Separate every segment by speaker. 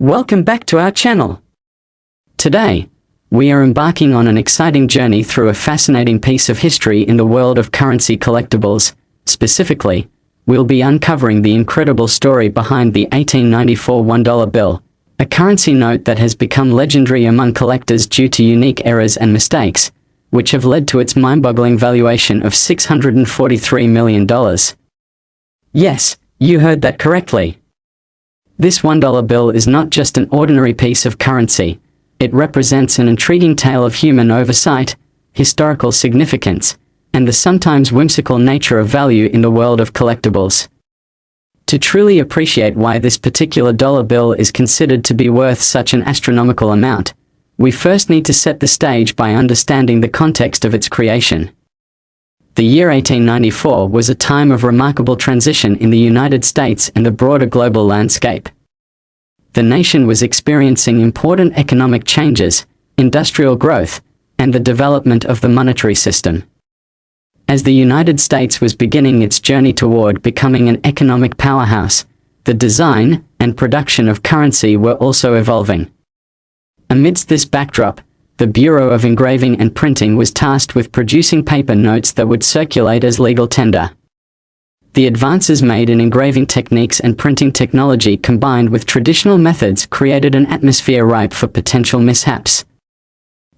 Speaker 1: Welcome back to our channel. Today, we are embarking on an exciting journey through a fascinating piece of history in the world of currency collectibles. Specifically, we'll be uncovering the incredible story behind the 1894 $1 bill, a currency note that has become legendary among collectors due to unique errors and mistakes, which have led to its mind-boggling valuation of $643 million. Yes, you heard that correctly. This $1 bill is not just an ordinary piece of currency. It represents an intriguing tale of human oversight, historical significance, and the sometimes whimsical nature of value in the world of collectibles. To truly appreciate why this particular dollar bill is considered to be worth such an astronomical amount, we first need to set the stage by understanding the context of its creation. The year 1894 was a time of remarkable transition in the United States and the broader global landscape. The nation was experiencing important economic changes, industrial growth, and the development of the monetary system. As the United States was beginning its journey toward becoming an economic powerhouse, the design and production of currency were also evolving. Amidst this backdrop, the Bureau of Engraving and Printing was tasked with producing paper notes that would circulate as legal tender. The advances made in engraving techniques and printing technology combined with traditional methods created an atmosphere ripe for potential mishaps.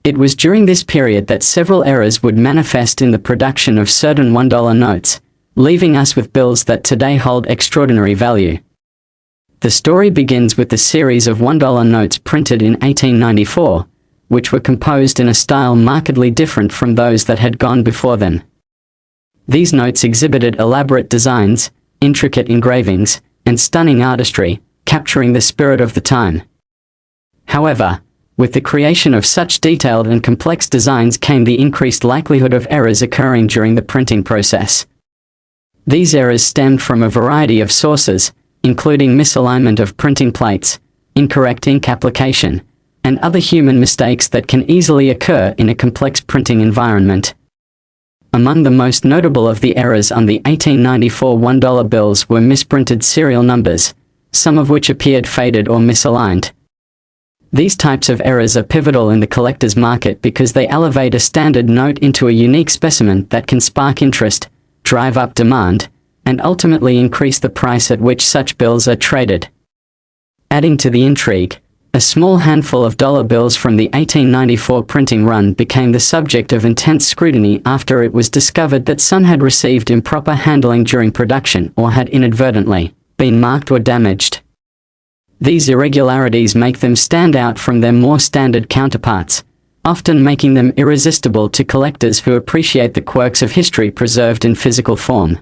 Speaker 1: It was during this period that several errors would manifest in the production of certain $1 notes, leaving us with bills that today hold extraordinary value. The story begins with the series of $1 notes printed in 1894, which were composed in a style markedly different from those that had gone before them. These notes exhibited elaborate designs, intricate engravings, and stunning artistry, capturing the spirit of the time. However, with the creation of such detailed and complex designs came the increased likelihood of errors occurring during the printing process. These errors stemmed from a variety of sources, including misalignment of printing plates, incorrect ink application, and other human mistakes that can easily occur in a complex printing environment. Among the most notable of the errors on the 1894 $1 bills were misprinted serial numbers, some of which appeared faded or misaligned. These types of errors are pivotal in the collector's market because they elevate a standard note into a unique specimen that can spark interest, drive up demand, and ultimately increase the price at which such bills are traded. Adding to the intrigue, a small handful of dollar bills from the 1894 printing run became the subject of intense scrutiny after it was discovered that some had received improper handling during production or had inadvertently been marked or damaged. These irregularities make them stand out from their more standard counterparts, often making them irresistible to collectors who appreciate the quirks of history preserved in physical form.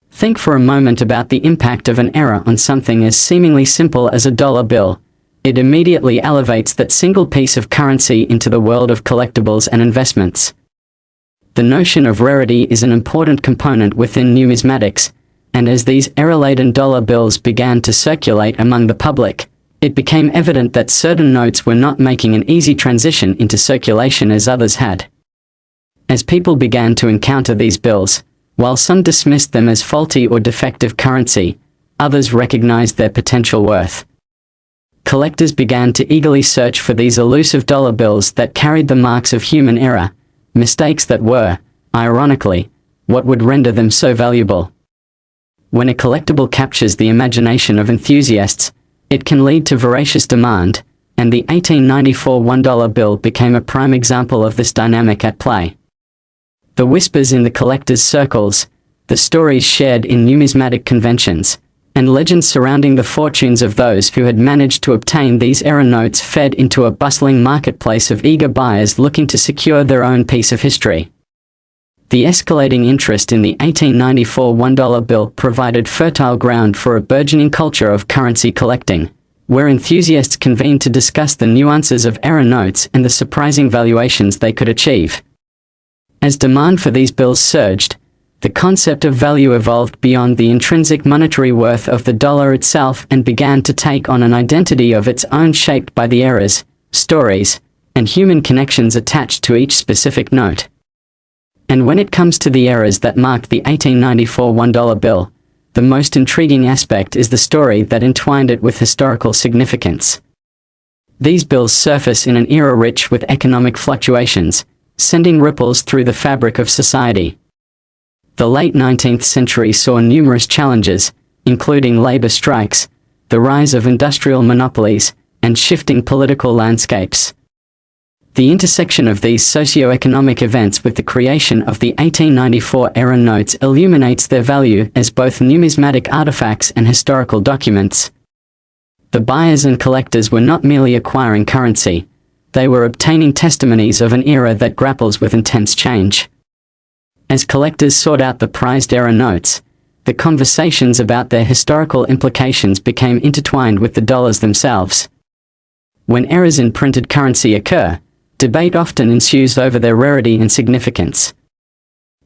Speaker 1: Think for a moment about the impact of an error on something as seemingly simple as a dollar bill. It immediately elevates that single piece of currency into the world of collectibles and investments. The notion of rarity is an important component within numismatics, and as these error-laden dollar bills began to circulate among the public, it became evident that certain notes were not making an easy transition into circulation as others had. As people began to encounter these bills, while some dismissed them as faulty or defective currency, others recognized their potential worth. Collectors began to eagerly search for these elusive dollar bills that carried the marks of human error, mistakes that were, ironically, what would render them so valuable. When a collectible captures the imagination of enthusiasts, it can lead to voracious demand, and the 1894 $1 bill became a prime example of this dynamic at play. The whispers in the collectors' circles, the stories shared in numismatic conventions, and legends surrounding the fortunes of those who had managed to obtain these error notes fed into a bustling marketplace of eager buyers looking to secure their own piece of history. The escalating interest in the 1894 $1 bill provided fertile ground for a burgeoning culture of currency collecting, where enthusiasts convened to discuss the nuances of error notes and the surprising valuations they could achieve. As demand for these bills surged, the concept of value evolved beyond the intrinsic monetary worth of the dollar itself and began to take on an identity of its own shaped by the errors, stories, and human connections attached to each specific note. And when it comes to the errors that marked the 1894 $1 bill, the most intriguing aspect is the story that entwined it with historical significance. These bills surface in an era rich with economic fluctuations, sending ripples through the fabric of society. The late 19th century saw numerous challenges, including labor strikes, the rise of industrial monopolies, and shifting political landscapes. The intersection of these socio-economic events with the creation of the 1894 era notes illuminates their value as both numismatic artifacts and historical documents. The buyers and collectors were not merely acquiring currency, they were obtaining testimonies of an era that grapples with intense change. As collectors sought out the prized era notes, the conversations about their historical implications became intertwined with the dollars themselves. When errors in printed currency occur, debate often ensues over their rarity and significance.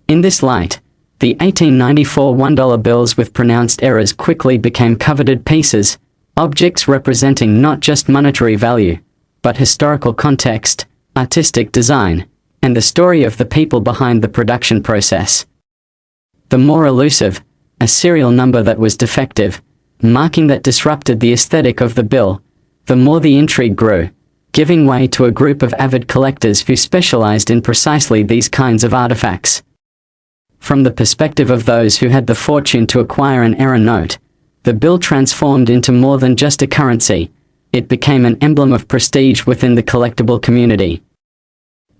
Speaker 1: In this light, the 1894 $1 bills with pronounced errors quickly became coveted pieces, objects representing not just monetary value, but historical context, artistic design, and the story of the people behind the production process. The more elusive, a serial number that was defective, marking that disrupted the aesthetic of the bill, the more the intrigue grew, giving way to a group of avid collectors who specialized in precisely these kinds of artifacts. From the perspective of those who had the fortune to acquire an era note, the bill transformed into more than just a currency, it became an emblem of prestige within the collectible community.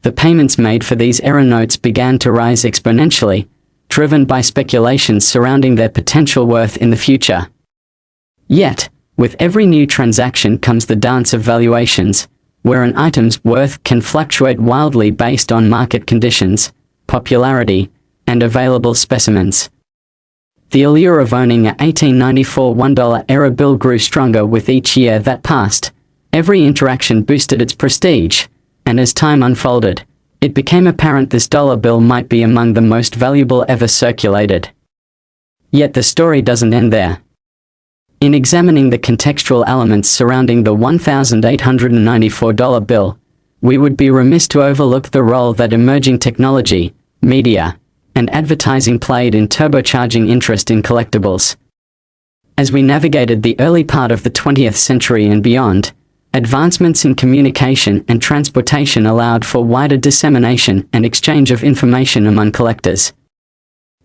Speaker 1: The payments made for these era notes began to rise exponentially, driven by speculations surrounding their potential worth in the future. Yet, with every new transaction comes the dance of valuations, where an item's worth can fluctuate wildly based on market conditions, popularity, and available specimens. The allure of owning a 1894 $1 era bill grew stronger with each year that passed. Every interaction boosted its prestige, and as time unfolded, it became apparent this dollar bill might be among the most valuable ever circulated. Yet the story doesn't end there. In examining the contextual elements surrounding the $1,894 bill, we would be remiss to overlook the role that emerging technology, media, and advertising played in turbocharging interest in collectibles. As we navigated the early part of the 20th century and beyond, advancements in communication and transportation allowed for wider dissemination and exchange of information among collectors.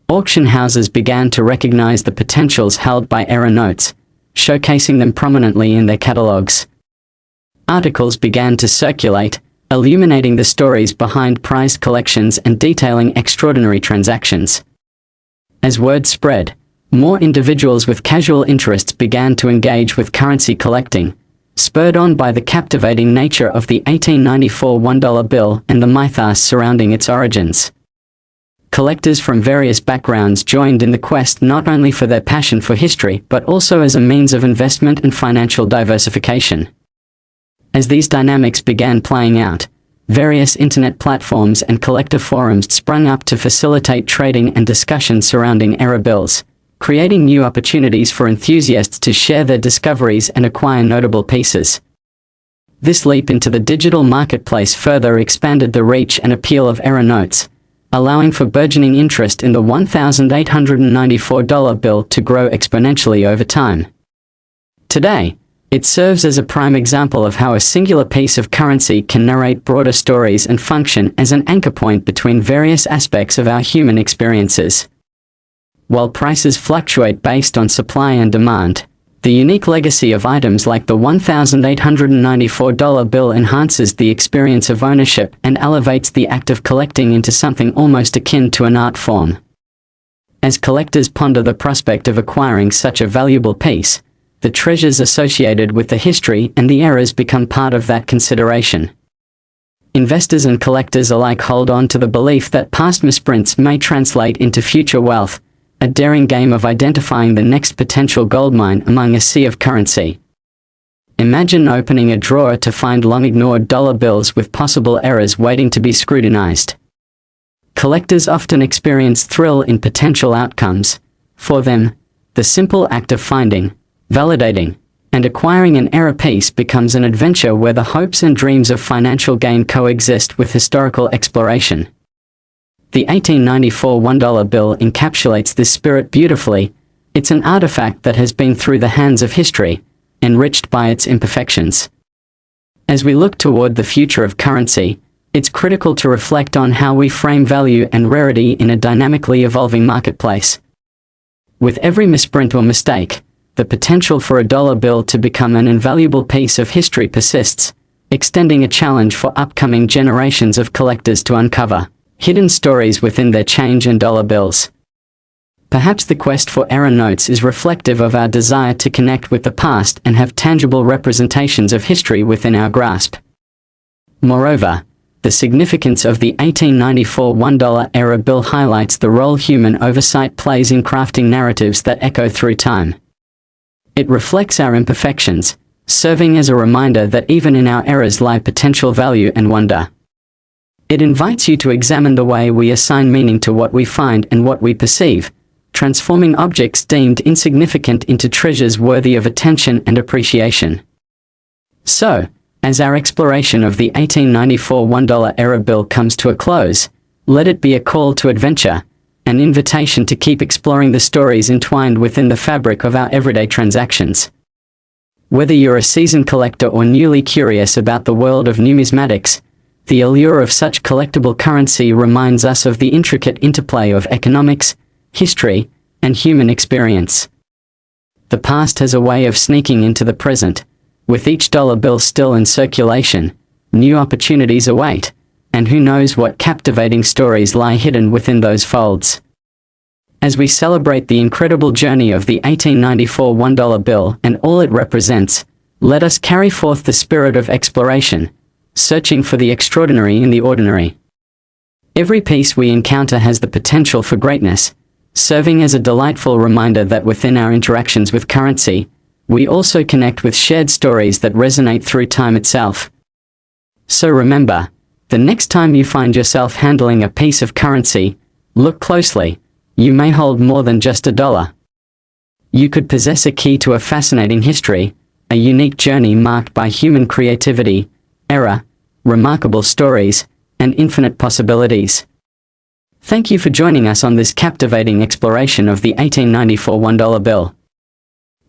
Speaker 1: Auction houses began to recognize the potentials held by era notes, showcasing them prominently in their catalogs. Articles began to circulate, illuminating the stories behind prized collections and detailing extraordinary transactions. As word spread, more individuals with casual interests began to engage with currency collecting, spurred on by the captivating nature of the 1894 $1 bill and the mythos surrounding its origins. Collectors from various backgrounds joined in the quest not only for their passion for history but also as a means of investment and financial diversification. As these dynamics began playing out, various internet platforms and collector forums sprung up to facilitate trading and discussion surrounding era bills, creating new opportunities for enthusiasts to share their discoveries and acquire notable pieces. This leap into the digital marketplace further expanded the reach and appeal of era notes, allowing for burgeoning interest in the $1,894 bill to grow exponentially over time. Today, it serves as a prime example of how a singular piece of currency can narrate broader stories and function as an anchor point between various aspects of our human experiences. While prices fluctuate based on supply and demand, the unique legacy of items like the $1,894 bill enhances the experience of ownership and elevates the act of collecting into something almost akin to an art form. As collectors ponder the prospect of acquiring such a valuable piece, the treasures associated with the history and the eras become part of that consideration. Investors and collectors alike hold on to the belief that past misprints may translate into future wealth, a daring game of identifying the next potential goldmine among a sea of currency. Imagine opening a drawer to find long-ignored dollar bills with possible errors waiting to be scrutinized. Collectors often experience thrill in potential outcomes. For them, the simple act of finding, validating, and acquiring an error piece becomes an adventure where the hopes and dreams of financial gain coexist with historical exploration. The 1894 $1 bill encapsulates this spirit beautifully, It's an artifact that has been through the hands of history, enriched by its imperfections. As we look toward the future of currency, it's critical to reflect on how we frame value and rarity in a dynamically evolving marketplace. With every misprint or mistake, the potential for a dollar bill to become an invaluable piece of history persists, extending a challenge for upcoming generations of collectors to uncover hidden stories within their change and dollar bills. Perhaps the quest for error notes is reflective of our desire to connect with the past and have tangible representations of history within our grasp. Moreover, the significance of the 1894 $1 error bill highlights the role human oversight plays in crafting narratives that echo through time. It reflects our imperfections, serving as a reminder that even in our errors lie potential value and wonder. It invites you to examine the way we assign meaning to what we find and what we perceive, transforming objects deemed insignificant into treasures worthy of attention and appreciation. So, as our exploration of the 1894 $1 error bill comes to a close, let it be a call to adventure, an invitation to keep exploring the stories entwined within the fabric of our everyday transactions. Whether you're a seasoned collector or newly curious about the world of numismatics, the allure of such collectible currency reminds us of the intricate interplay of economics, history, and human experience. The past has a way of sneaking into the present. With each dollar bill still in circulation, new opportunities await, and who knows what captivating stories lie hidden within those folds. As we celebrate the incredible journey of the 1894 $1 bill and all it represents, let us carry forth the spirit of exploration, searching for the extraordinary in the ordinary. Every piece we encounter has the potential for greatness, serving as a delightful reminder that within our interactions with currency, we also connect with shared stories that resonate through time itself. So remember, the next time you find yourself handling a piece of currency, look closely. You may hold more than just a dollar. You could possess a key to a fascinating history, a unique journey marked by human creativity, error, remarkable stories, and infinite possibilities. Thank you for joining us on this captivating exploration of the 1894 $1 bill.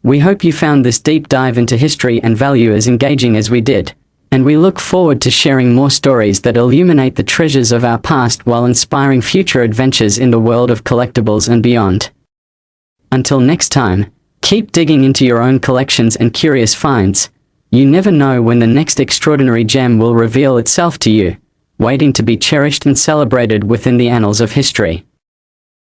Speaker 1: We hope you found this deep dive into history and value as engaging as we did, and we look forward to sharing more stories that illuminate the treasures of our past while inspiring future adventures in the world of collectibles and beyond. Until next time, keep digging into your own collections and curious finds. You never know when the next extraordinary gem will reveal itself to you, waiting to be cherished and celebrated within the annals of history.